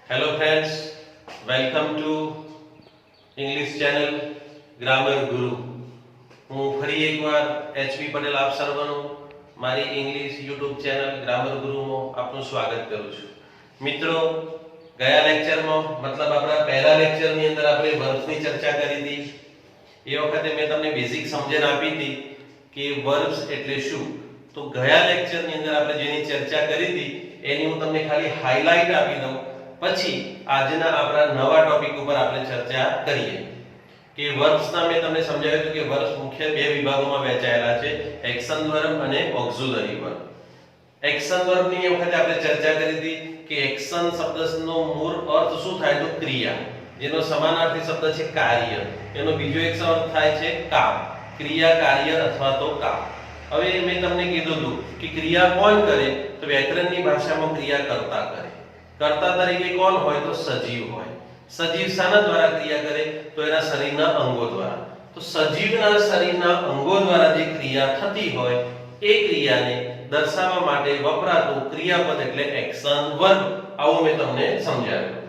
Hello friends, welcome to English channel Grammar Guru. હું ફરી એકવાર એચપી પટેલ આપ સર્વનું મારી ઇંગ્લિશ YouTube ચેનલ ગ્રામર ગુરુમાં આપનું સ્વાગત કરું છું. મિત્રો, ગયા લેક્ચરમાં મતલબ આપણા પહેલા લેક્ચરની અંદર આપણે વર્બ્સની ચર્ચા કરી હતી. એ વખતે મેં તમને બેઝિક સમજણ આપી હતી કે વર્બ્સ એટલે શું. તો ગયા લેક્ચરની અંદર આપણે જેની ચર્ચા કરી હતી એની હું તમને ખાલી હાઇલાઇટ આપી દઉં, પછી આજના આપણા નવા ટોપિક ઉપર આપણે ચર્ચા કરીએ. કે વર્બ્સના મેં તમને સમજાવ્યું હતું કે વર્બ્સ મુખ્ય બે વિભાગોમાં વહેંચાયેલા છે, એક્શન વર્બ અને ઓક્ઝિલરી વર્બ. એક્શન વર્બની એ વખતે આપણે ચર્ચા કરી હતી કે એક્શન શબ્દનો મૂળ અર્થ શું થાય તો ક્રિયા, જેનો સમાનાર્થી શબ્દ છે કાર્ય. એનો બીજો એક અર્થ થાય છે કામ, ક્રિયા, કાર્ય અથવા તો કામ. હવે મેં તમને કીધું હતું કે ક્રિયા કોણ કરે તો વ્યાકરણની ભાષામાં ક્રિયા કર્તા કરે. કર્તા તરીકે કોણ હોય તો સજીવ હોય. સજીવ શાના દ્વારા ક્રિયા કરે તો એના શરીરના અંગો દ્વારા. તો સજીવના શરીરના અંગો દ્વારા જે ક્રિયા થતી હોય એ ક્રિયાને દર્શાવવા માટે વપરાતું ક્રિયાપદ એટલે એક્શન વર્બ. આવું મેં તમને સમજાવ્યું.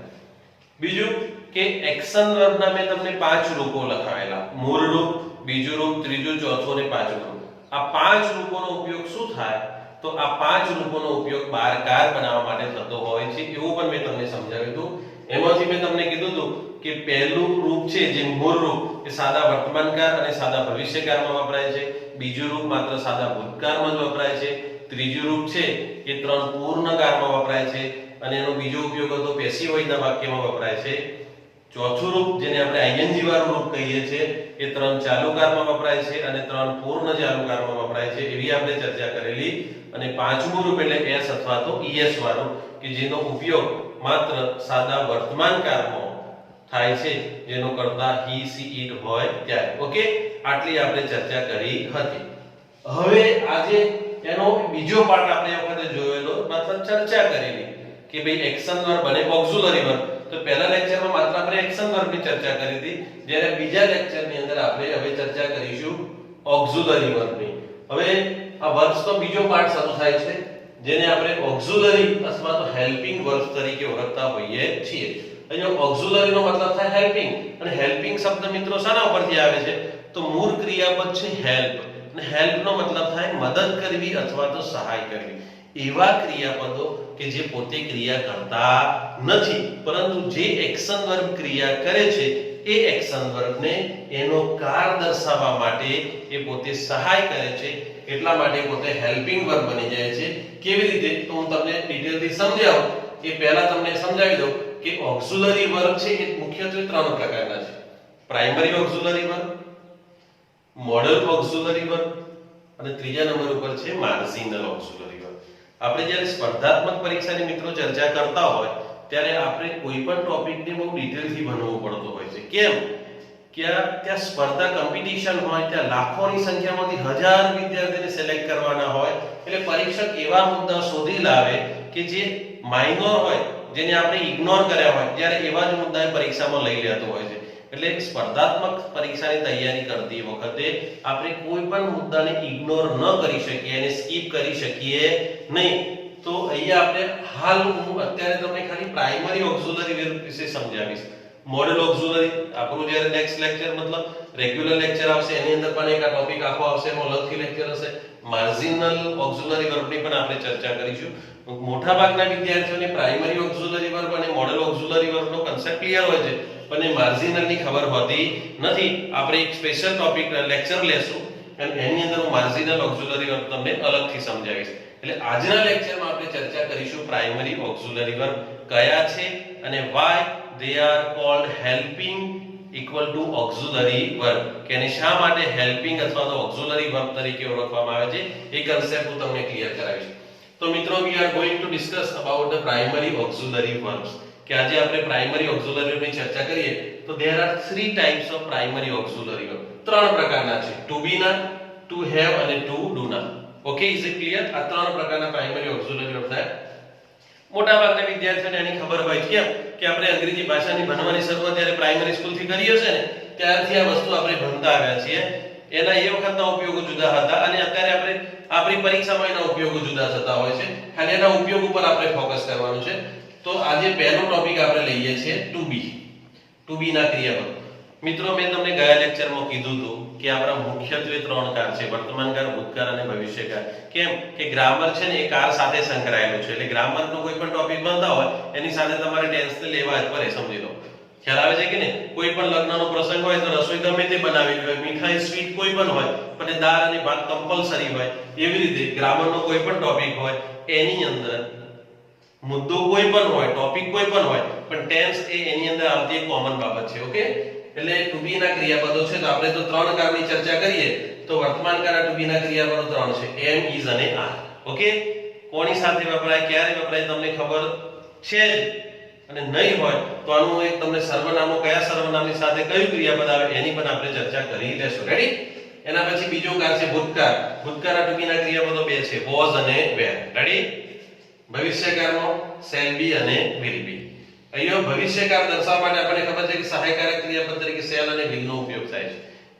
બીજું કે એક્શન વર્બના મેં તમને 5 રૂપો લખાવેલા, મૂળ રૂપ, બીજું રૂપ, ત્રીજું, ચોથું અને પાંચમું રૂપ. આ 5 રૂપોનો ઉપયોગ શું થાય તો આ 5 રૂપોનો ઉપયોગ બારકાર બનાવવા માટે થતો હોય છે, એવું પણ મેં તમને સમજાવ્યું હતું. એમાંથી મેં તમને કીધું હતું કે પહેલું રૂપ છે જે મૂળ રૂપ એ સાદા વર્તમાનકાળ અને સાદા ભવિષ્યકાળમાં વપરાય છે. બીજું રૂપ માત્ર સાદા ભૂતકાળમાં જ વપરાય છે. ત્રીજું રૂપ છે એ 3 પૂર્ણકાળમાં વપરાય છે અને એનો બીજો ઉપયોગ હતો પેસિવ વોઇસના વાક્યમાં વપરાય છે. ચોથું રૂપ જેને આપણે આઈએનજી વાળું રૂપ કહીએ છીએ એ 3 ચાલુકાળમાં વપરાય છે અને 3 પૂર્ણ ચાલુકાળમાં વપરાય છે, એવી આપણે ચર્ચા કરેલી. અને પાંચમું રૂપ એટલે એસ અથવા તો ઈએસ વાળું કે જેનો ઉપયોગ માત્ર સાદા વર્તમાન કાળમાં થાય છે, જેનો કરતા હી, સી, ઇટ હોય ત્યારે. ઓકે, આટલી આપણે ચર્ચા કરી હતી. હવે આજે એનો બીજો પાર્ટ આપણે એ વખતે જોયેલો, મતલબ ચર્ચા કરેલી કે ભાઈ એક્શન વર્બ અને ઓક્ઝિલરી વર્બ. તો પહેલા લેક્ચરમાં માત્ર આપણે એક્શન વર્બની ચર્ચા કરી હતી, જ્યારે બીજા લેક્ચરની અંદર આપણે હવે ચર્ચા કરીશું ઓક્ઝિલરી વર્બની. હવે આ વર્બ્સ તો બીજો પાર્ટ શરૂ થાય છે જેને આપણે ઓક્ઝિલરી અથવા તો હેલ્પિંગ વર્બ્સ તરીકે ઓળખતા હોઈએ છીએ. અહીંયા ઓક્ઝિલરી નો મતલબ થાય હેલ્પિંગ, અને હેલ્પિંગ શબ્દ મિત્રો શાના ઉપરથી આવે છે તો મૂળ ક્રિયાપદ છે હેલ્પ, અને હેલ્પ નો મતલબ થાય મદદ કરવી અથવા તો સહાય કરવી. એવા ક્રિયાપદો કે જે પોતે ક્રિયા કરતા નથી પરંતુ જે એક્શન વર્બ ક્રિયા કરે છે એ એક્શન વર્બને એનો કાર દર્શાવવા માટે એ પોતે સહાય કરે છે, એટલા માટે પોતે હેલ્પિંગ વર્બ બની જાય છે. કેવી રીતે તો હું તમને ડિટેલથી સમજાવું. એ પહેલા તમને સમજાવી દઉં કે ઓક્ઝિલરી વર્બ છે એ મુખ્યત્વે 3 પ્રકારના છે: primary auxiliary verb, model auxiliary verb અને ત્રીજા નંબર ઉપર છે માર્જિનલ ઓક્ઝિલરી વર્બ. આપણે જ્યારે સ્પર્ધાત્મક પરીક્ષાની મિત્રો ચર્ચા કરતા હોય ત્યારે આપણે કોઈ પણ ટોપિકને બહુ ડિટેલથી ભણવું પડતું હોય છે. કેમ કે ત્યાં સ્પર્ધા કોમ્પિટિશન હોય, ત્યાં લાખોની સંખ્યામાંથી 1000 વિદ્યાર્થીને સિલેક્ટ કરવાના હોય, એટલે પરીક્ષક એવા મુદ્દા શોધી લાવે કે જે માઇનોર હોય, જેને આપણે ઇગ્નોર કર્યા હોય, જ્યારે એવા જ મુદ્દા પરીક્ષામાં લઈ લેતો હોય છે. એટલે સ્પર્ધાત્મક પરીક્ષાની તૈયારી કરતી વખતે આપણે કોઈ પણ મુદ્દાને ઇગ્નોર ન કરી શકીએ, એને સ્કીપ કરી શકીએ નહીં. તો અહીંયા આપણે હાલ હું અત્યારે તમને ખાલી પ્રાઇમરી ઓક્ઝિલરી વર્બ વિશે સમજાવીશ. મોડલ ઓક્ઝિલરી આપણું જ્યારે નેક્સ્ટ લેક્ચર મતલબ રેગ્યુલર લેક્ચર આવશે એની અંદર પણ એક આ ટોપિક આખો આવશે, એમાં અલગથી લેક્ચર હશે. માર્જિનલ ઓક્ઝિલરી વર્બની પણ આપણે ચર્ચા કરીશું. મોટાભાગના વિદ્યાર્થીઓને પ્રાઇમરી ઓક્ઝિલરી વર્બ અને મોડલ ઓક્ઝિલરી વર્બનો કન્સેપ્ટ ક્લિયર હોય છે, પણ એ માર્જિનલની ખબર હોતી નથી. આપણે એક સ્પેશિયલ ટોપિક લેક્ચર લેશું અને એની અંદર હું માર્જિનલ ઓક્ઝિલરી વર્બ તમને અલગથી સમજાવીશ. એટલે આજના લેક્ચરમાં આપણે ચર્ચા કરીશું પ્રાઇમરી ઓક્ઝિલરી વર્બ કયા છે અને why they are called helping equal to auxiliary verb, કે એને શા માટે હેલ્પિંગ અથવા તો ઓક્ઝિલરી વર્બ તરીકે ઓળખવામાં આવે છે એ કન્સેપ્ટ હું તમને ક્લિયર કરાવીશ. તો મિત્રો we are going to discuss about the primary auxiliary verbs. કે આજે આપણે પ્રાઇમરી ઓક્ઝિલરી વર્બની ચર્ચા કરીએ તો there are 3 types of primary auxiliary verb. 3 પ્રકારના છે: to be ના, to have અને to do ના. Okay, is it clear? આ 3 પ્રકારના પ્રાઇમરી ઓક્ઝિલરી વર્બ થાય. મોટાભાગના વિદ્યાર્થીઓને એની ખબર હોય છે. કેમ કે આપણે અંગ્રેજી ભાષાની ભણવાની શરૂઆત જ્યારે પ્રાઇમરી સ્કૂલથી કરી હશે ને ત્યારથી આ વસ્તુ આપણે ભણતા આવ્યા છીએ. એના એ વખતના ઉપયોગો જુદા હતા અને અત્યારે આપણે આપણી પરીક્ષામાં એના ઉપયોગો જુદા થતા હોય છે. ખાલી એના ઉપયોગ ઉપર આપણે ફોકસ કરવાનું છે. તો તો આજે પહેલો ટોપિક આપણે લઈએ છીએ ટુ બી ના ક્રિયાપદ. મિત્રો મેં તમને ગયા લેક્ચરમાં કીધું હતું કે આપણા મુખ્યત્વે ત્રણ કાર છે, વર્તમાનકાળ, ભૂતકાળ અને ભવિષ્યકાળ. કેમ કે ગ્રામર છે ને એ કાર સાથે સંકળાયેલું છે, એટલે ગ્રામરનો કોઈ પણ ટોપિક બનતા હોય એની સાથે તમારે ટેન્સ ને લેવા જ પડે, સમજી લો. ખ્યાલ આવે છે કે નહીં? કોઈ પણ લગ્નનો પ્રસંગ હોય તો રસોઈ ગમે તે બનાવેલી હોય, મીઠાઈ સ્વીટ કોઈ પણ હોય, પણ દાળ અને ભાત કમ્પલસરી હોય. એવી રીતે ગ્રામરનો કોઈ પણ ટોપિક હોય એની અંદર મુદ્દો કોઈ પણ હોય, ટોપિક કોઈ પણ હોય, પણ ટેન્સ એ એની અંદર આવતી એક કોમન બાબત છે. ઓકે, એટલે ટુ બી ના ક્રિયાપદો છે. તો આપણે તો ત્રણ કારની ચર્ચા કરીએ તો વર્તમાન કાળ ટુ બી ના ક્રિયાપદો ત્રણ છે, એમ, ઇઝ અને આર. ઓકે, કોની સાથે વપરાય, ક્યારે વપરાય તમને ખબર છે જ, અને નહીં હોય તો આનું એક તમને સર્વનામો, કયા સર્વનામની સાથે કયું ક્રિયાપદ આવે એની પણ આપણે ચર્ચા કરી લેશું. રેડી? એના પછી બીજો કાળ છે ભૂતકાળ. ભૂતકાળના ટુ બી ના ક્રિયાપદો બે છે, વોઝ અને વેર. રેડી? ભવિષ્યકાળનો શેલ બી અને વિલ બી. અહીંયા ભવિષ્યકાળ દર્શાવવા માટે આપણને ખબર છે કે સહાયકારક ક્રિયાપદ તરીકે શેલ અને વિલ નો ઉપયોગ થાય છે.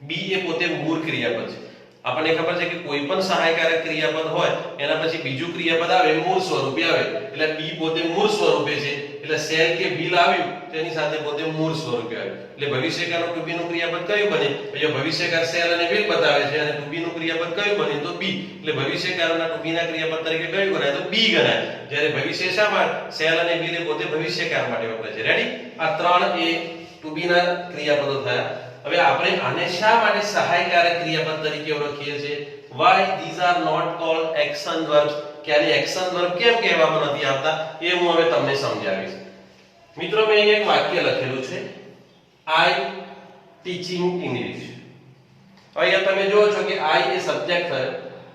બી એ પોતે મૂળ ક્રિયાપદ છે. આપણને ખબર છે કે કોઈ પણ સહાયકારક ક્રિયાપદ હોય એના પછી બીજું ક્રિયાપદ આવે મૂળ સ્વરૂપે આવે, એટલે બી પોતે મૂળ સ્વરૂપે છે, એટલે શેલ કે વિલ આવ્યું તેની સાથે પોતે મૂળ સ્વરૂપે આવ્યું. એટલે ભવિષ્યકાળનું ટુ બી નું ક્રિયાપદ કયું બને? અહીંયા ભવિષ્યકાળ શેલ અને વિલ બતાવે છે, અને ટુ બી નું ક્રિયાપદ કયું બને? તો બી. એટલે ભવિષ્યકાળના ટુ બી ના ક્રિયાપદ તરીકે કયું ગણાય? તો બી ગણાય. જ્યારે ભવિષ્ય શા માટે? શેલ અને વિલ એ પોતે ભવિષ્યકાળ માટે વપરાય છે. રેડી? આ ત્રણ એ ટુ બી ના ક્રિયાપદો થયા. હવે આપણે આને શા માટે સહાયકારક ક્રિયાપદ તરીકે ઓળખીએ છીએ? why these are not called action verbs? કે આને એક્શન વર્બ કેમ કહેવામાં નથી આવતા એ હું હવે તમને સમજાવીશ. મિત્રો મેં અહીં એક વાક્ય લખેલું છે, I teaching English. અહીંયા તમે જોવો છો કે I એ સબ્જેક્ટ થયો,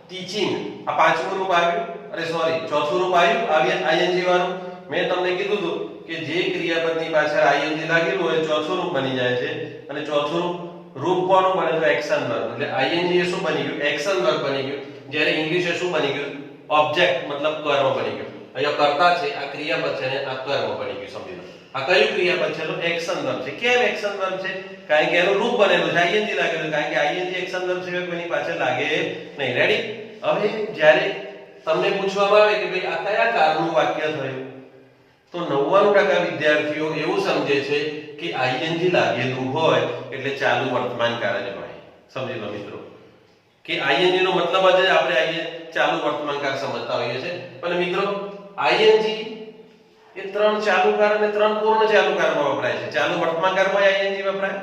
ટીચિંગ આ પાંચમું રૂપ આવ્યું, અરે સોરી ચોથું રૂપ આવ્યું ing વાળું. મેં તમને કીધું હતું કે જે ક્રિયાપદની પાછળ ing લાગેલું હોય ચોથું રૂપ બની જાય છે, અને ચોથું રૂપ કોનું બને? તો એક્શન વર્બ. એટલે ing એ શું બની ગયું? એક્શન વર્બ બની ગયું. જ્યારે ઇંગ્લિશ એ શું બની ગયું? ઓબ્જેક્ટ મતલબ કર્મ બની ગયું. અહીંયા કર્તા છે, આ ક્રિયાપદ છે, અને આ કર્મ બની ગયું. સમજી લો આ કયું ક્રિયાપદ છે? તો એક્શન વર્બ છે. કેમ એક્શન વર્બ છે? કારણ કે એનું રૂપ બનેલું છે, ing લાગેલું, કારણ કે ing એક્શન વર્બ સિવાય કોઈની પાછળ લાગે નહીં. રેડી? હવે જ્યારે તમને પૂછવામાં આવે કે ભાઈ આ કયા કાળનું વાક્ય થયું, તો 99% વિદ્યાર્થીઓ એવું સમજે છે કે ing લાગેલું હોય એટલે ચાલુ વર્તમાન કાળ જ હોય. સમજી લો મિત્રો કે ing નો મતલબ જ આપણે ચાલુ વર્તમાન કાળ સમજતા હોઈએ છીએ. પણ મિત્રો ing એ ત્રણ ચાલુ કાળ અને ત્રણ પૂર્ણ ચાલુ કાળમાં વપરાય છે. ચાલુ વર્તમાન કાળમાં ing વપરાય,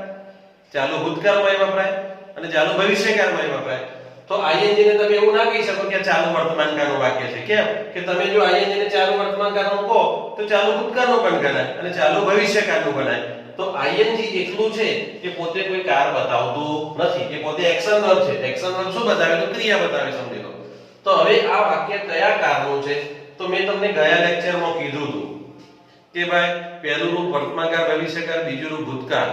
ચાલુ ભૂતકાળમાં વપરાય, અને ચાલુ ભવિષ્યકાળમાં વપરાય. તો ing ને તમે એવું ના કહી શકો કે ચાલુ વર્તમાન કાળનું વાક્ય છે. કેમ કે તમે જો ing ને ચાલુ વર્તમાન કાળનું કહો તો ચાલુ ભૂતકાળનું પણ ગણાય અને ચાલુ ભવિષ્યકાળનું ગણાય. તો ing એકલું છે એ પોતે કોઈ કાર બતાવતું નથી, એ પોતે એક્શન વર્બ છે. એક્શન વર્બ શું બતાવે? તો ક્રિયા બતાવે. સમજી લો. તો હવે આ વાક્ય કયા કાળનું છે? તો મેં તમને ગયા લેક્ચરમાં કીધું હતું કે ભાઈ પહેલું રૂપ વર્તમાનકાળ ભવિષ્યકાળ, બીજું રૂપ ભૂતકાળ,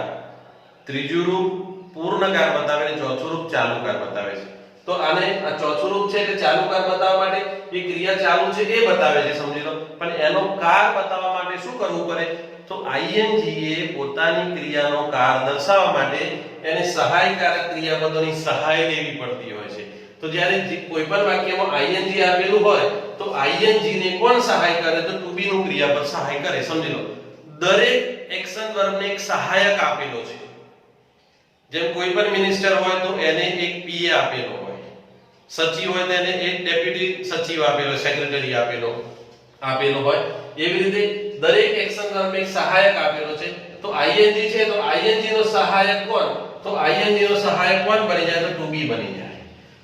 ત્રીજું રૂપ પૂર્ણકાળ બતાવે અને ચોથું રૂપ ચાલુકાળ બતાવે છે. તો આને આ ચોથું રૂપ છે એટલે ચાલુકાળ બતાવવા માટે એ ક્રિયા ચાલુ છે એ બતાવે છે. સમજી લો. પણ એનો કાળ બતાવવા માટે શું કરવું પડે? તો ing એ પોતાની ક્રિયાનો કાળ દર્શાવવા માટે એને સહાયકારક ક્રિયાપદોની સહાય લેવી પડતી હોય છે. તો જ્યારે કોઈ પણ વાક્યમાં ing આપેલું હોય તો ing ને કોણ સહાય કરે? તો ટુ બી નું ક્રિયાપદ સહાય કરે. સમજી લો. દરેક એક્શન વર્બને એક સહાયક આપેલો છે. જેમ કોઈ પણ મિનિસ્ટર હોય તો એને એક પીએ આપેલો હોય, સચિવ હોય તો એને એક ડેપ્યુટી સચિવ આપેલો, સેક્રેટરી આપેલો હોય. એવી રીતે દરેક એક્શન વર્બને એક સહાયક આપેલો છે. તો ing છે તો ing નો સહાયક કોણ? તો ing નો સહાયક કોણ બની જાય? તો ટુ બી બની જાય.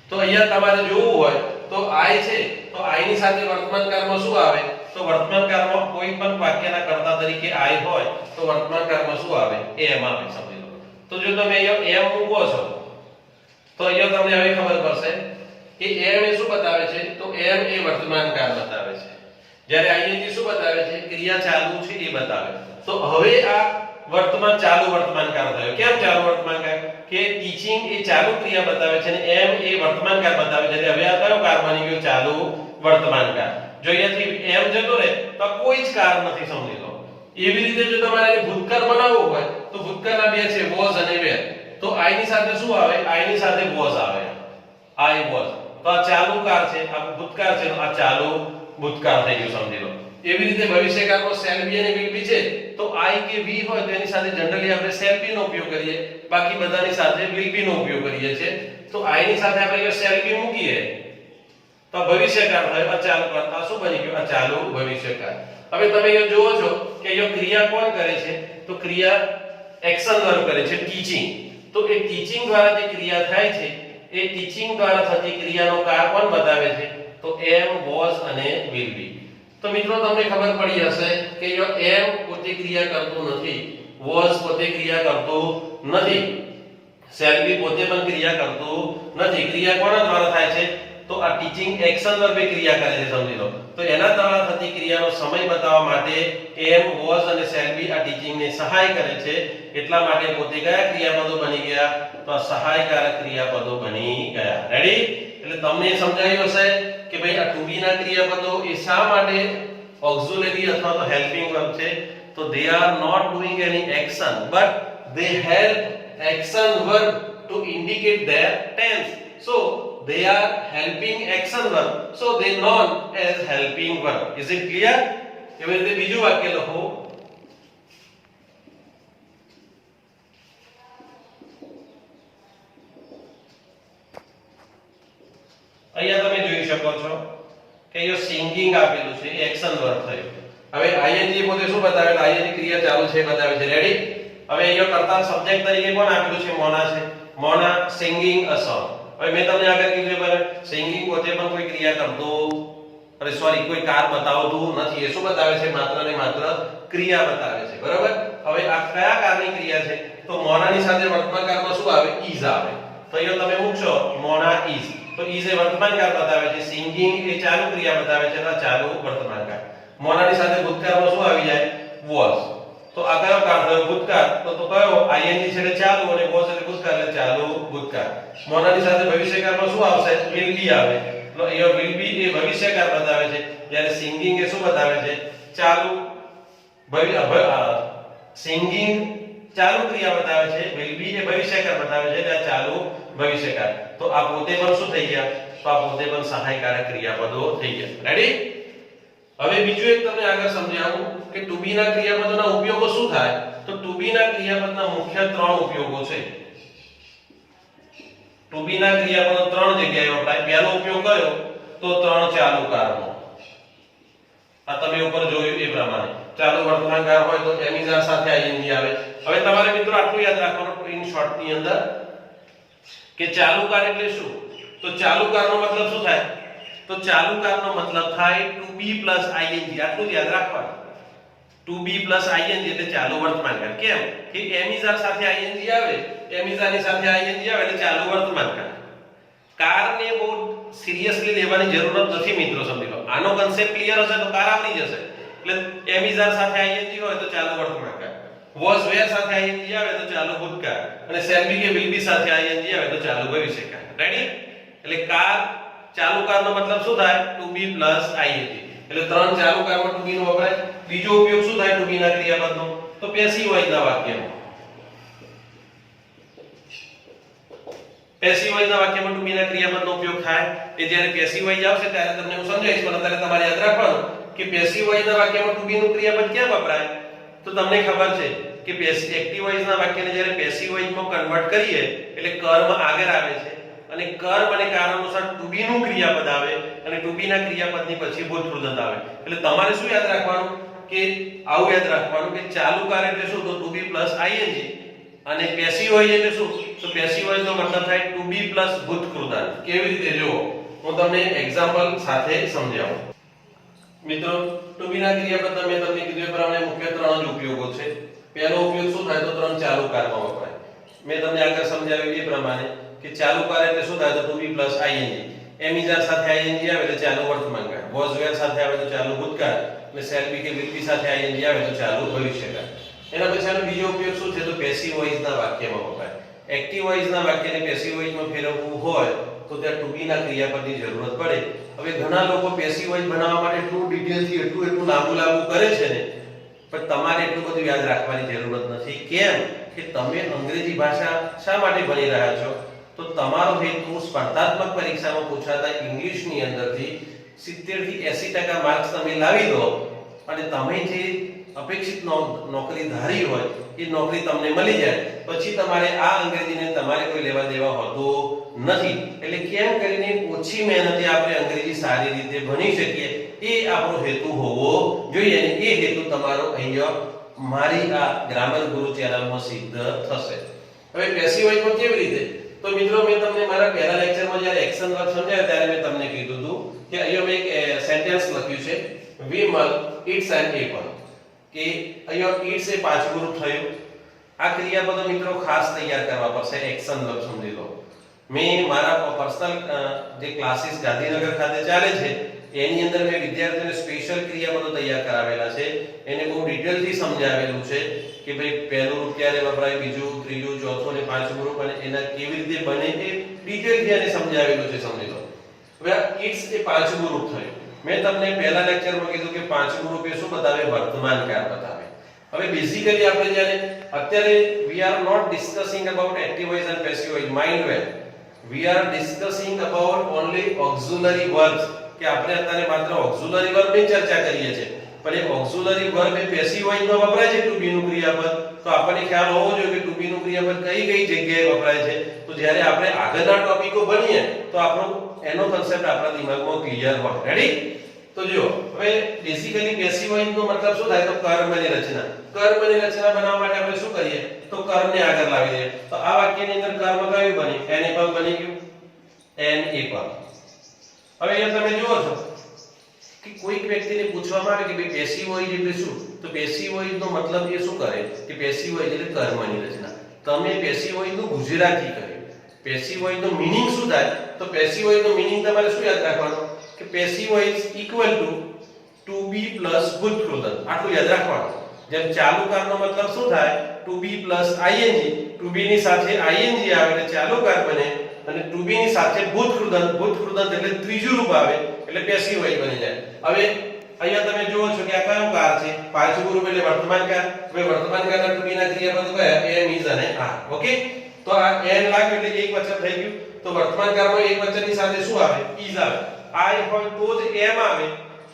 તો અહીંયા તમારે જોવું હોય તો I છે તો I ની સાથે વર્તમાન કાળમાં શું આવે? તો વર્તમાન કાળમાં કોઈ પણ વાક્યના કર્તા તરીકે I હોય તો વર્તમાન કાળમાં શું આવે? am આવે. સમજી લો. તો જો તમે અહીંયા am મૂકો છો તો અહીંયા તમને હવે ખબર પડશે કે am એ શું બતાવે છે? તો am એ વર્તમાન કાળ બતાવે છે. જ્યારે ing શું બતાવે છે? ક્રિયા ચાલુ છે એ બતાવે. તો હવે આ વર્તમાન ચાલુ વર્તમાન કાળ થયો. કેમ ચાલુ વર્તમાન કાળ? કે ટીચિંગ એ ચાલુ ક્રિયા બતાવે છે અને એમ એ વર્તમાન કાળ બતાવે છે. એટલે હવે આ કયો કાળ બની ગયો? ચાલુ વર્તમાન કાળ. જો અહીંયાથી એમ જતો રહે તો કોઈ જ કાળ નથી. સમજી લો. એવી રીતે જો તમારે ભૂતકાળ બનાવવું હોય તો ભૂતકાળના બે છે, વોઝ અને વેર. તો I ની સાથે શું આવે? I ની સાથે વોઝ આવે. I was. તો આ ચાલુ કાળ છે, આ ભૂતકાળ છે, આ ચાલુ ભૂતકાળ થઈ ગયું. સમજી લો. એવી રીતે ભવિષ્યકાળમાં શેલ બી અને વિલ બી છે તો આઈ કે વી હોય તો એની સાથે જનરલી આપણે શેલ બી નો ઉપયોગ કરીએ, બાકી બધાની સાથે વિલ બી નો ઉપયોગ કરીએ છીએ. તો આઈ ની સાથે આપણે શેલ બી મૂકીએ તો ભવિષ્યકાળ થાય. અચાલુ કાળ આ શું બની ગયું? અચાલુ ભવિષ્યકાળ. હવે તમે અહીંયા જુઓ છો કે અહીંયા ક્રિયા કોણ કરે છે? તો ક્રિયા એક્શન વર્બ કરે છે, ટીચિંગ. તો એ ટીચિંગ દ્વારા જે ક્રિયા થાય છે એ ટીચિંગ દ્વારા થતી ક્રિયાનો કાળ કોણ બતાવે છે? તો એમ, વોઝ અને વિલ બી. તો મિત્રો તમને ખબર પડી હશે કે જો એમ પોતે ક્રિયા કરતું નથી, વોઝ પોતે ક્રિયા કરતું નથી, શેલ બી પોતે પણ ક્રિયા કરતું નથી. ક્રિયા કોના દ્વારા થાય છે? તો આ ટીચિંગ એક્શન વર્બે ક્રિયા કરે છે, સમજી લો. તો એના દ્વારા થતી ક્રિયાનો સમય બતાવવા માટે એમ, વોઝ અને શેલ બી આ ટીચિંગ ને સહાય કરે છે. એટલા માટે પોતે કયા ક્રિયાપદો બની ગયા? તો આ સહાયકારક ક્રિયાપદો બની ગયા. રેડી? એટલે તમને સમજાયું હશે કે ભાઈ આ ટુ બી ના ક્રિયાપદો એ શા માટે ઓક્ઝિલરી અથવા તો હેલ્પિંગ વર્બ છે? તો they are not doing any action but they help action verb to indicate their tense. So they are helping action verb, so they known as helping verb. Is it clear? એવી રીતે બીજું વાક્ય લખો. અહીંયા તમે જોઈ શકો છો કે એ સિંગિંગ આપેલું છે, એક્શન વર્બ થયું. હવે આઈએનજી પોતે શું બતાવે? આઈએનજી ક્રિયા ચાલુ છે બતાવે છે. રેડી? હવે અહીંયા કરતા સબ્જેક્ટ તરીકે કોણ આપેલું છે? મોના છે. મોના સિંગિંગ અ સોંગ. હવે મેં તમને આગળ કીધું બરાબર, સિંગિંગ પોતે પણ કોઈ ક્રિયા કરતું, અરે સોરી, કોઈ કાર બતાવતું નથી. એ શું બતાવે છે? માત્ર ને માત્ર ક્રિયા બતાવે છે. બરાબર? હવે આ કયા કારની ક્રિયા છે? તો મોનાની સાથે વર્તમાન કાળમાં શું આવે? ઇઝ આવે. તો અહીંયા તમે મૂકશો મોના ઇઝ, તો ઇઝ એ વર્તમાન કાળ બતાવે છે, સિંગિંગ એ ચાલુ ક્રિયા બતાવે છે, એટલે ચાલુ વર્તમાન કાળ. મોનાની સાથે ભૂતકાળમાં શું આવી જાય? વોઝ. તો આ કયો કાળ થયો? ભૂતકાળ. તો કયો? આઈએનજી છે એટલે ચાલુ, અને વોઝ એટલે ભૂતકાળ એટલે ચાલુ ભૂતકાળ. મોનાની સાથે ભવિષ્યકાળમાં શું આવશે? વિલ બી આવે. તો અહીંયા વિલ બી એ ભવિષ્યકાળ બતાવે છે, જ્યારે સિંગિંગ એ શું બતાવે છે? ચાલુ સિંગિંગ ચાલુ ક્રિયા બતાવે છે, વિલ બી એ ભવિષ્યકાળ બતાવે છે, એટલે ચાલુ ભવિષ્યકાળ. તો આ પોતે પણ શું થઈ ગયા? તો આ પોતે પણ સહાયકારક ક્રિયાપદો થઈ ગયા. રેડી? હવે બીજું એક તમને આગળ સમજાવું કે ટુ બી ના ક્રિયાપદોના ઉપયોગો શું થાય? તો ટુ બી ના ક્રિયાપદના મુખ્ય 3 ઉપયોગો છે. ટુ બી ના ક્રિયાપદો 3 જગ્યાએ વપરાય. પહેલો ઉપયોગ કયો? તો 3 ચાલુ કાળનો. આ તમે ઉપર જોયું એ પ્રમાણે ચાલુ વર્તમાન કાળ હોય તો એમિઝાર સાથે આઈએનજી આવે. હવે તમારે મિત્રો આટલું યાદ રાખવાનું ઇન શોર્ટ ની અંદર કે ચાલુ કાળ એટલે શું? તો ચાલુ કાળનો મતલબ શું થાય? તો ચાલુ કાળનો મતલબ થાય ટુ બી પ્લસ આઈએનજી. આટલું જ યાદ રાખવાનું. ટુ બી પ્લસ આઈએનજી એટલે ચાલુ વર્તમાન કાળ. કેમ? કે એમિઝાર સાથે આઈએનજી આવે, એમિઝારની સાથે આઈએનજી આવે એટલે ચાલુ વર્તમાન કાળ. કારને બહુ સિરિયસલી લેવાની જરૂરત નથી મિત્રો, સમજી લો. આનો કન્સેપ્ટ ક્લિયર હશે તો કાર આવડી જશે. એટલે એમિઝાર સાથે આઈએનજી હોય તો ચાલુ વર્તમાન કાળ, વોઝ વેર સાથે આઈએનજી આવે તો ચાલુ ભૂતકાળ, અને શેલ બી કે વિલ બી સાથે આઈએનજી આવે તો ચાલુ ભવિષ્યકાળ. રેડી? એટલે કાર ચાલુ કાળનો મતલબ શું થાય? To be plus ING. એટલે 3 ચાલુ કાળમાં ટુ બી નો વપરાય. બીજો ઉપયોગ શું થાય ટુ બી ના ક્રિયાપદનો? તો પેસિવ વોઇસ ના વાક્યમાં. પેસિવ વોઇસ ના વાક્યમાં ટુ બી ના ક્રિયાપદનો ઉપયોગ થાય. એ જ્યારે પેસિવ વોઇસ આવશે ત્યારે તમને હું સમજાવીશ, પણ અત્યારે તમારે યાદ રાખવાનું કે પેસિવ વોઇસ ના વાક્યમાં ટુ બી નું ક્રિયાપદ ક્યાં વપરાય? તો તમને ખબર છે કે એક્ટિવ વોઇસ ના વાક્યને જ્યારે પેસિવ વોઇસમાં કન્વર્ટ કરીએ એટલે કર્મ આગળ આવે છે, અને કર્મ અને કારણ અનુસાર ટુ બી નું ક્રિયાપદ આવે, અને ટુ બી ના ક્રિયાપદની પછી ભૂત કૃદંત આવે. એટલે તમારે શું યાદ રાખવાનું કે આવું યાદ રાખવાનું કે ચાલુ કાળ એટલે શું? તો ટુ બી પ્લસ આઈએનજી, અને પેસિવ વોઇસ એટલે શું? તો પેસિવ વોઇસ નો મતલબ થાય ટુ બી પ્લસ ભૂત કૃદંત. કેવી રીતે જુઓ, હું તમને એક્ઝામ્પલ સાથે સમજાવું. મિત્રો ટુ બી ના ક્રિયાપદના મેં તમને કીધું એ પ્રમાણે મુખ્ય 3 જ ઉપયોગો છે. પહેલો ઉપયોગ શું થાય? તો 3 ચાલુ કાળમાં વપરાય. મેં તમને આગળ સમજાવ્યું એ પ્રમાણે કે ચાલુ કાળ એટલે શું થાય? તો ટુ બી પ્લસ આઈએનજી. એમિઝાર સાથે આઈએનજી આવે તો ચાલુ વર્તમાન કાળ, વોઝ વેર સાથે આવે તો ચાલુ ભૂતકાળ, અને શેલ બી કે વિલ બી સાથે આઈએનજી આવે તો ચાલુ ભવિષ્યકાળ. એના પછીનો બીજો ઉપયોગ શું છે? તો પેસિવ વોઇસ ના વાક્યમાં વપરાય. એક્ટિવ વોઇસ ના વાક્યને પેસિવ વોઇસમાં ફેરવવું હોય તો ત્યાં ટુ બી ના ક્રિયાપદની જરૂરત પડે. હવે ઘણા લોકો પેસિવ વોઇસ બનાવવા માટે એટલું ડિટેલથી એટલું લાંબુ કરે છે ને, પણ તમારે એટલું બધું યાદ રાખવાની જરૂરત નથી. કેમ? કે તમે અંગ્રેજી ભાષા શા માટે ભણી રહ્યા છો? તો તમારો હેતુ સ્પર્ધાત્મક પરીક્ષામાં પૂછાતા ઇંગ્લિશની અંદરથી 70 થી 80% માર્ક્સ તમે લાવી દો, અને તમે જે અપેક્ષિત નોકરી ધારી હોય એ નોકરી તમને મળી જાય પછી તમારે આ અંગ્રેજીને તમારે કોઈ લેવા દેવા હોતો નથી. એટલે કેમ કરીને ઓછી મહેનતે આપણે અંગ્રેજી સારી રીતે ભણી શકીએ એ આપણો હેતુ હોવો જોઈએ અને એ હેતુ તમારો અહીંયા મારી આ ગ્રામર ગુરુ ચેનલમાં સિદ્ધ થશે. હવે પેસિવ વોઇસમાં કેવી રીતે? તો મિત્રો મેં તમને મારા પહેલા લેક્ચરમાં જ્યારે એક્શન વર્બ સમજાવ્યા ત્યારે મેં તમને કીધું હતું કે અહીંયા મેં એક સેન્ટેન્સ લખ્યું છે વિમલ ઇટ્સ એન એપલ કે અહીંયા ઇટ્સ એ પાછું રૂપ થયું. આ ક્રિયાપદો મિત્રો ખાસ તૈયાર કરવા પડશે. એક્શન વર્બ સમજી લો. મેં મારા પર્સનલ જે ક્લાસીસ ગાંધીનગર ખાતે ચાલે છે એની અંદર મેં વિદ્યાર્થીઓને સ્પેશિયલ ક્રિયાપદો તૈયાર કરાવેલા છે. એને બહુ ડિટેલથી સમજાવેલું છે કે ભાઈ પહેલું રૂપ ક્યારે વપરાય, બીજું, ત્રીજું, ચોથું અને પાંચમું રૂપ અને એના કેવી રીતે બને એ ડિટેલથી એને સમજાવેલું છે. સમજી લો. હવે ઇટ્સ એ પાંચમું રૂપ થયું. મેં તમને પહેલા લેક્ચરમાં કીધું કે પાંચમું રૂપ એ શું બતાવે? વર્તમાન કાળ બતાવે. હવે બેઝિકલી આપણે જ્યારે અત્યારે we are not discussing about active voice and passive voice, mind well, we are discussing about only auxiliary verbs કે આપણે અત્યારે માત્ર auxiliary verb ની ચર્ચા કરીએ છીએ. પણ એ auxiliary verb એ passive voice માં વપરાય છે to be નું ક્રિયાપદ. તો આપણને ખ્યાલ હોવો જોઈએ કે to be નું ક્રિયાપદ કઈ જગ્યાએ વપરાય છે. તો જ્યારે આપણે આગળના ટોપિકો ભણીએ તો આપણો એનો કન્સેપ્ટ આપણા દિમાગમાં ક્લિયર હોય. રેડી? તો જો હવે બેઝિકલી પેસિવ વોઇસ નો મતલબ શું થાય? તો કર્મની રચના. કર્મની રચના બનાવવા માટે આપણે શું કરીએ? તો કર્મને આગળ લાવી દઈએ. તો આ વાક્યની અંદર કર્મ કયું બની? એન એપલ બની ગયું. An apple. હવે અહીંયા તમે જુઓ છો કે કોઈક વ્યક્તિને પૂછવામાં આવે કે ભાઈ પેસિવ વોઇસ એટલે શું? તો પેસિવ વોઇસ નો મતલબ એ શું કરે કે પેસિવ વોઇસ એટલે કર્મની રચના. તમે પેસિવ વોઇસ નું ગુજરાતી કર્યું. પેસિવ વોઇસ નો મીનિંગ શું થાય? તો પેસિવ વોઇસ નો મીનિંગ તમારે શું યાદ રાખવાનો કે passive voice equal to be plus ભૂતકૃદંત. આટલું યાદ રાખવાનું. જેમ ચાલુ કાળનો મતલબ શું થાય? To be plus ING. To be ની સાથે આઈએનજી આવે એટલે ચાલુ કાળ બને અને ટુ બી ની સાથે ભૂતકૃદંત. ભૂતકૃદંત એટલે ત્રીજું રૂપ આવે એટલે પેસિવ વોઇસ બની જાય. હવે અહીંયા તમે જુઓ છો કે આ કયો કાળ છે? પાંચમું રૂપ એટલે વર્તમાન કાળ. હવે વર્તમાન કાળના ટુ બી ના ક્રિયાપદો કયા? એમ, ઇઝ અને આર. ઓકે? તો આ એન લાગ્યું એટલે એક વચન થઈ ગયું. તો વર્તમાન કાળમાં એક વચનની સાથે શું આવે? ઇઝ આવે. આઈ હોય તો જ એમ આવે.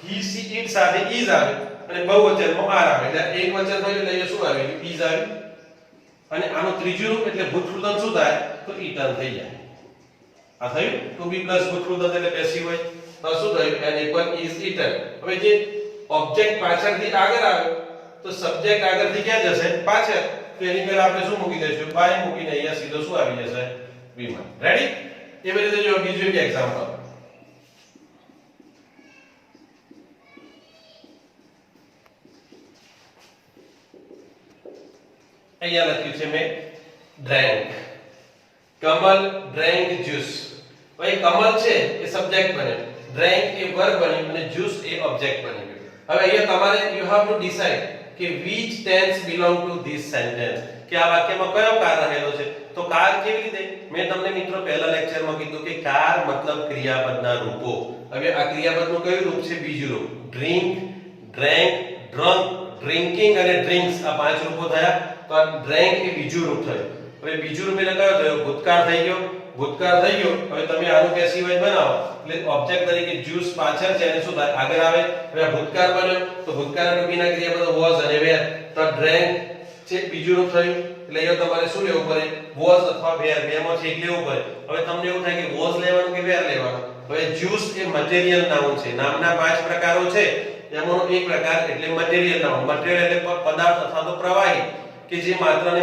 હી, સી, ઇટ સાથે ઇઝ આવે અને બહુવચનમાં આર આવે. એટલે એક વચન થયું એટલે અહીંયા શું આવે? ઇઝ આવે. અને આનું ત્રીજું રૂપ એટલે ભૂતકૃદંત શું થાય? તો ઇટન થઈ જાય. આ થયું ટુ બી પ્લસ ભૂતકૃદંત એટલે પેસિવ વોઇસ. તો શું થયું? An apple is eaten. હવે જે ઓબ્જેક્ટ પાછળથી આગળ આવ્યો તો સબ્જેક્ટ આગળથી ક્યાં જશે? પાછળ. તો એની પહેલા આપણે શું મૂકી દઈશું? બાય મૂકીને અહીંયા સીધો શું આવી જશે? વિમાન. રેડી? એવી રીતે જો બીજું એક એક્ઝામ્પલ. અહીંયા લખ્યું છે મેં drank. Kamal drank juice. ભાઈ કમલ છે એ સબ્જેક્ટ બન્યો, drank એ વર્બ બન્યું અને juice એ ઓબ્જેક્ટ બની ગયું. હવે અહીંયા તમારે you have to decide કે which tense belong to this sentence, કે આ વાક્યમાં કયો કાર રહેલો છે. તો કાર કેવી રીતે? મેં તમને મિત્રો પહેલા લેક્ચરમાં કીધું કે કાર મતલબ ક્રિયાપદના રૂપો. હવે આ ક્રિયાપદનું કયું રૂપ છે? બીજું રૂપ. drink, drank, drunk, drinking અને drinks આ પાંચ રૂપો થયા. તો આ drank એ બીજું રૂપ થયું. હવે બીજું રૂપ એટલે કયો થયો? ભૂતકાળ થઈ ગયો. ભૂતકાળ થઈ ગયો. હવે તમે આનું પેસિવ વોઇસ બનાવો એટલે ઓબ્જેક્ટ તરીકે જ્યુસ પાછળ છે અને શું થાય? આગળ આવે. હવે ભૂતકાળ બન્યો તો ભૂતકાળના રૂપીના ક્રિયાપદો was અને were. તો drank છે બીજું રૂપ થયું. એટલે અહીંયા તમારે શું લેવું પડે? was અથવા were બેમાંથી એક લેવું પડે. હવે તમને એવું થાય કે was લેવાનું કે were લેવાનું? હવે જ્યુસ એ મટીરીયલ નાઉન છે. નામના પાંચ પ્રકારો છે એમાંનો એક પ્રકાર એટલે મટીરીયલ નાઉન. મટીરીયલ એટલે પદાર્થ અથવા તો પ્રવાહી કે જે માત્રાને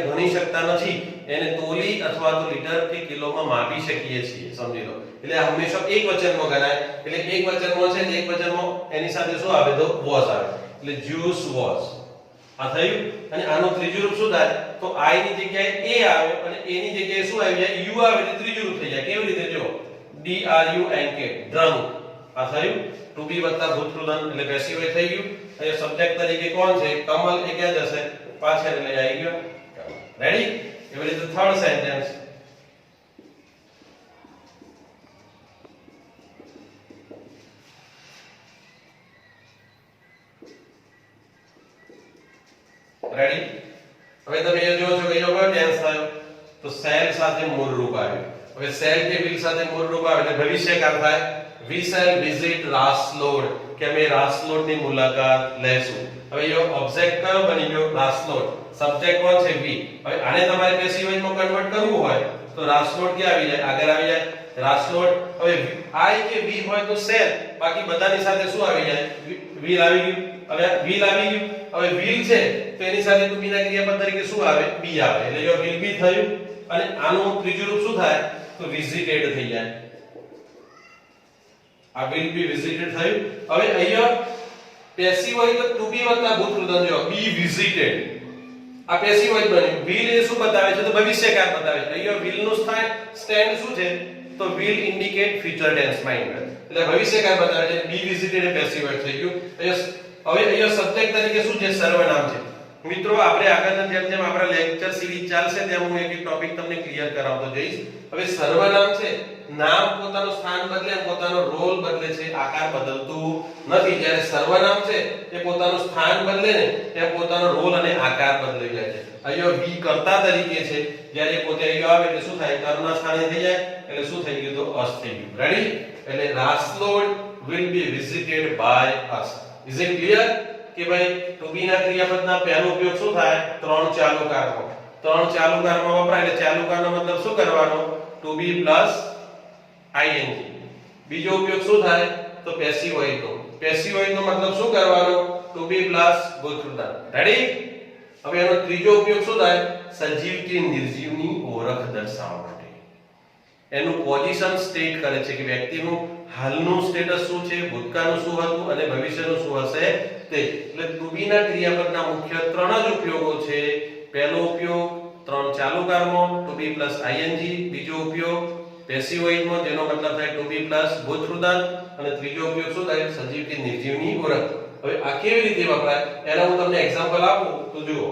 ગણી શકતા નથી, એને તોલી અથવા તો લીટર કે કિલોમાં માપી શકીએ છીએ. સમજી લો. એટલે હંમેશા એક વચનમાં ગણાય. એટલે એક વચનમાં છે એક વચનમાં એની સાથે શું આવે? તો was આવે. એટલે juice was. આ થયું. અને આનું ત્રીજું રૂપ શું થાય? તો I ની જગ્યાએ a આવે અને a ની જગ્યાએ શું આવી જાય? u આવે એટલે ત્રીજું રૂપ થઈ જાય. કેવી રીતે? જો drunk, drunk. આ થયું. ટુ બી વત્તા ભૂતકૃદંત એટલે પેસિવ વોઇસ થઈ ગયું. અને સબ્જેક્ટ તરીકે કોણ છે? કમલ. એ ક્યાં જશે? પાછળ એટલે આવી ગયો. રેડી? એવી રીતે થર્ડ સેન્ટેન્સ. રેડી? હવે તમે એ જોવો છો કે અહીંયા કયો ટેન્સ થયો? તો શેલ સાથે મૂળ રૂપ આવ્યું. હવે શેલ કે વિલ સાથે મૂળ રૂપ આવે એટલે ભવિષ્યકાળ થાય. we shall visit રાસલોડ કે અમે રાસલોડની મુલાકાત લેશું. હવે યો ઓબ્જેક્ટ કયો બની ગયો? રાસલોડ. સબ્જેક્ટ કોણ છે? we. હવે આને તમારે પેસિવ વોઇસમાં કન્વર્ટ કરવું હોય તો રાસલોડ ક્યાં આવી જાય? આગળ આવી જાય રાસલોડ. હવે I કે we હોય તો shall, બાકી બધાની સાથે શું આવી જાય? will આવી ગયું. હવે will આવી ગયું. હવે will છે તો એની સાથે to be ના ક્રિયાપદ તરીકે શું આવે? be આવે. એટલે યો will be થયું અને આનું ત્રીજું રૂપ શું થાય? તો visited થઈ જાય. આ will be visited થયું. હવે અહીંયા પેસિવ હોય તો to be વત્તા ભૂતકૃદંત જો be visited. આ પેસિવ વોઇસ બન્યું. will એ શું બતાવે છે? તો ભવિષ્યકાળ બતાવે છે. અહીંયા will નું સ્ટેન્ડ શું છે? તો will indicate future tense માં એટલે ભવિષ્યકાળ બતાવે છે. be visited A passive voice થઈ ગયું. હવે અહીંયા સબ્જેક્ટ તરીકે શું છે? સર્વનામ છે. મિત્રો આપણે આગળના જેમ જેમ આપણા લેક્ચર સિરીઝ ચાલશે તેમ હું એક ટોપિક તમને ક્લિયર કરાવતો જઈશ. હવે સર્વનામ છે, નામ પોતાનું સ્થાન બદલે, પોતાનો રોલ બદલે છે, આકાર બદલતું નથી. જ્યારે સર્વનામ છે એ પોતાનું સ્થાન બદલે ને તે પોતાનો રોલ અને આકાર બદલાઈ જાય છે. અહીંયા બી કર્તા તરીકે છે, જ્યારે પોતે અહીંયા આવે એટલે શું થાય? કર્મના સ્થાને થઈ જાય એટલે શું થઈ ગયું? તો અસ થઈ ગયું. રેડી? એટલે રાસલોડ will be visited by us. Is it clear? કે ભાઈ to be ના ક્રિયાપદના પહેલો ઉપયોગ શું થાય? ત્રણ ચાલુકારમાં. ત્રણ ચાલુકારમાં વપરાય એટલે ચાલુકારનો મતલબ શું કરવાનો? to be plus ing. બીજો ઉપયોગ શું થાય? તો પેસિવ વોઇસનો. પેસિવ વોઇસનો મતલબ શું કરવાનો? to be plus ભૂતકૃદંત. રેડી? હવે એનો ત્રીજો ઉપયોગ શું થાય? સજીવ કે નિર્જીવની ઓળખ દર્શાવવા માટે. એનું પોઝિશન સ્ટેટ કરે છે કે વ્યક્તિનું હાલનું સ્ટેટસ શું છે, ભૂતકાળનું શું હતું અને ભવિષ્યનું શું હશે તે. એટલે to be ના ક્રિયાપદના મુખ્ય ત્રણ જ ઉપયોગો છે. પહેલો ઉપયોગ ત્રણ ચાલુકારમાં to be plus ing, બીજો ઉપયોગ પેસિવ વોઇસમાં જેનો મતલબ થાય to be plus ભૂતકૃદંત અને ત્રીજો ઉપયોગ શું થાય? સજીવ કે નિર્જીવની ઓળખ. હવે આ કેવી રીતે વપરાય એના હું તમને એક્ઝામ્પલ આપું તો જુઓ.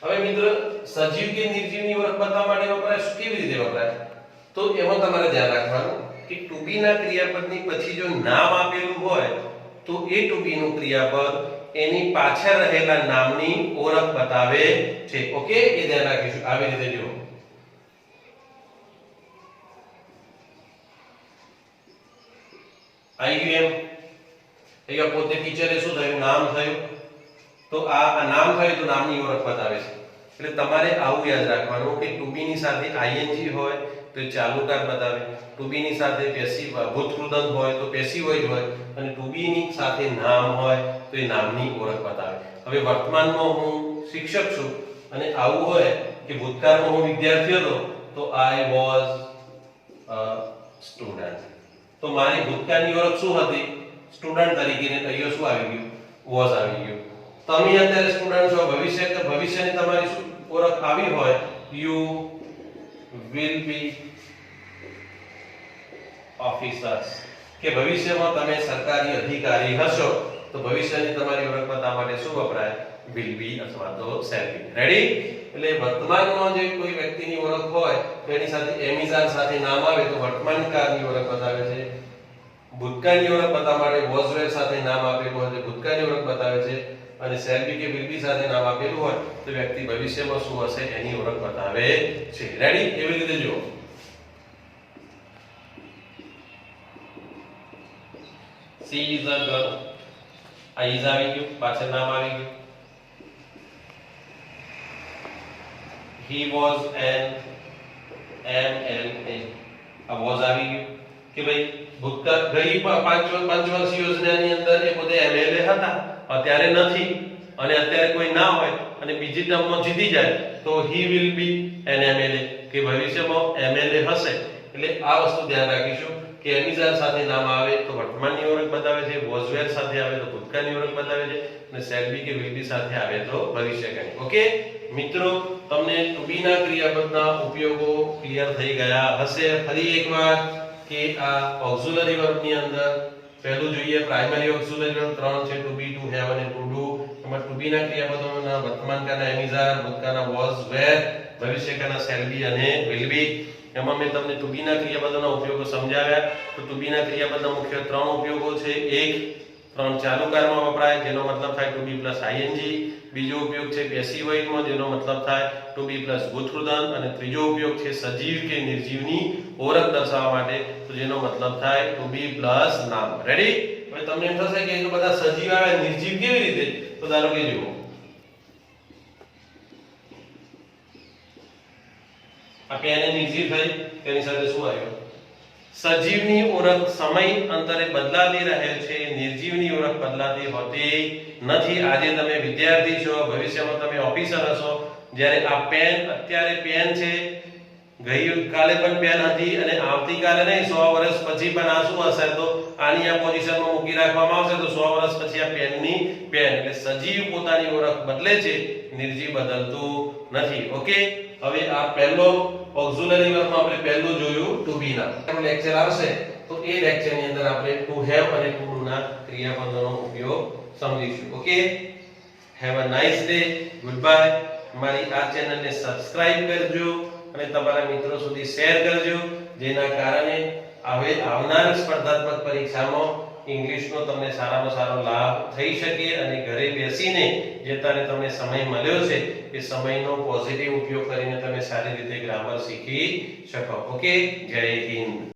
હવે મિત્ર સજીવ કે નિર્જીવની ઓળખ બતાવવા માટે વપરાય. કેવી રીતે વપરાય? તો એમાં તમારે ધ્યાન રાખવાનું કે to be ના ક્રિયાપદની પછી જો નામ આપેલું હોય તો એ to be નું ક્રિયાપદ એની પાછળ રહેલા નામની ઓળખ બતાવે છે. ઓકે? એ ધ્યાન રાખીશું. આવી રીતે જુઓ. આઈ ગયું એમ. અહીંયા પોતે ટીચરે શું થયું? નામ થયું. તો આ નામ થયું તો નામની ઓળખ બતાવે છે. એટલે તમારે આવું યાદ રાખવાનું કે to be ની સાથે ing હોય તો ચાલુકાર બતાવે, to be ની સાથે પેસિવ ભૂતકૃદંત હોય તો પેસિવ વોઇસ હોય અને to be ની સાથે નામ હોય તો એ નામની ઓળખ બતાવે. હવે વર્તમાનમાં હું શિક્ષક છું અને આવું હોય કે ભૂતકાળમાં હું વિદ્યાર્થી હતો તો I was a student. તો મારી ભૂતકાળની ઓળખ શું હતી? સ્ટુડન્ટ તરીકે. ને અહીંયા શું આવી ગયું? was આવી ગયું. તમે અત્યારે સ્ટુડન્ટ છો, ભવિષ્યની તમારી શું ઓળખ આવી હોય? you will be officers. કે ભવિષ્યમાં તમે સરકારી અધિકારી હશો તો ભવિષ્યની તમારી ઓળખ બતાવવા માટે શું વપરાય? will be અથવા તો shall be. રેડી? એટલે વર્તમાનમાં જે કોઈ વ્યક્તિની ઓળખ હોય તેની સાથે એમિઝાર સાથે નામ આવે તો વર્તમાન કાળની ઓળખ બતાવે છે. ભૂતકાળની ઓળખ બતાવવા માટે was were સાથે નામ આપેલું હોય તો ભૂતકાળની ઓળખ બતાવે છે. અને shall be કે will be સાથે નામ આપેલું હોય તો વ્યક્તિ ભવિષ્યમાં શું હશે એની ઓળખ બતાવે છે. રેડી? એવી રીતે જુઓ. she is a girl. આ is આવી ગયું, પાછળ નામ આવી ગયું. he was an MLA. આ was આવી ગયું કે ભાઈ ભૂતકાળ ગઈ પંચવર્ષ યોજનાની અંદર એ પોતે MLA હતા, અત્યારે નથી અને અત્યારે કોઈ ના હોય અને બીજી ટર્મમાં જીતી જાય તો he will be an MLA કે ભવિષ્યમાં MLA હશે. એટલે આ વસ્તુ ધ્યાન રાખીશું કે એમિઝાર સાથે નામ આવે તો વર્તમાનની ઓળખ બતાવે છે, was were સાથે આવે તો ભૂતકાળની ઓળખ બતાવે છે અને shall be કે will be સાથે આવે તો ભવિષ્યકાળની. ઓકે મિત્રો, તમને to be ના ક્રિયાપદના ઉપયોગો ક્લિયર થઈ ગયા હશે. ફરી એકવાર કે આ ઓક્ઝિલરી વર્બની અંદર પહેલું જોઈએ પ્રાઇમરી ઓક્ઝિલરી વર્બ ત્રણ છે to be, to have અને to do. એમાં to be ના ક્રિયાપદોના વર્તમાનકાળના એમિઝાર, ભૂતકાળના was were, ભવિષ્યકાળના shall be અને will be. એમાં મેં તમને to be ના ક્રિયાપદોના ઉપયોગો સમજાવ્યા. તો to be ના ક્રિયાપદના મુખ્ય ત્રણ ઉપયોગો છે. એક ફ્રોમ ચાલુ કાળમાં વપરાય જેનો મતલબ થાય ટુ બી પ્લસ આઈએનજી. બીજો ઉપયોગ છે પેસિવ વોઇડમાં જેનો મતલબ થાય ટુ બી પ્લસ ભૂતકૃદંત. અને ત્રીજો ઉપયોગ છે સજીવ કે નિર્જીવની ઓળખ દર્શાવવા માટે તો જેનો મતલબ થાય ટુ બી પ્લસ નામ. રેડી? હવે તમને એમ થશે કે એ બધા સજીવ આવે નિર્જીવ કેવી રીતે? તો ધારો કે જુઓ આ પેન નિર્જીવ થઈ તેની સાથે શું આવ્યું? સજીવની ઓળખ સમય અંતરે બદલાતી રહે છે, નિર્જીવની ઓળખ બદલાતી હોતી નથી. આજે તમે વિદ્યાર્થી છો, ભવિષ્યમાં તમે ઓફિસર હશો. જ્યારે આ પેન અત્યારે પેન છે, ગઈકાલે પણ પેન હતી અને આવતીકાલે નહીં 100 વર્ષ પછી પણ આ શું હશે? તો આની આ પોઝિશનમાં મૂકી રાખવામાં આવશે તો 100 વર્ષ પછી આ પેનની પેન. એટલે સજીવ પોતાની ઓળખ બદલે છે, નિર્જીવ બદલતું નથી. ઓકે, હવે આ પહેલો ઓક્ઝિલરી વર્બમાં આપણે પહેલું જોયું ટુ બી ના. આપણો લેક્ચર આવશે તો એ લેક્ચરની અંદર આપણે ટુ હેવ અને ટુ ડુ ના ક્રિયાપદોનો ઉપયોગ સમજીશું. Okay, have a nice day. Good bye. મારી આ ચેનલને સબસ્ક્રાઇબ કરજો અને તમારા મિત્રો સુધી શેર કરજો, જેના કારણે હવે આવનાર સ્પર્ધાત્મક પરીક્ષામાં ઇંગ્લિશનો તમને સારામાં સારો લાભ થઈ શકે અને ઘરે બેસીને જે તમને સમય મળ્યો છે એ સમયનો પોઝિટિવ ઉપયોગ કરીને તમે સારી રીતે ગ્રામર શીખી શકો. ઓકે, જય હિન્દ.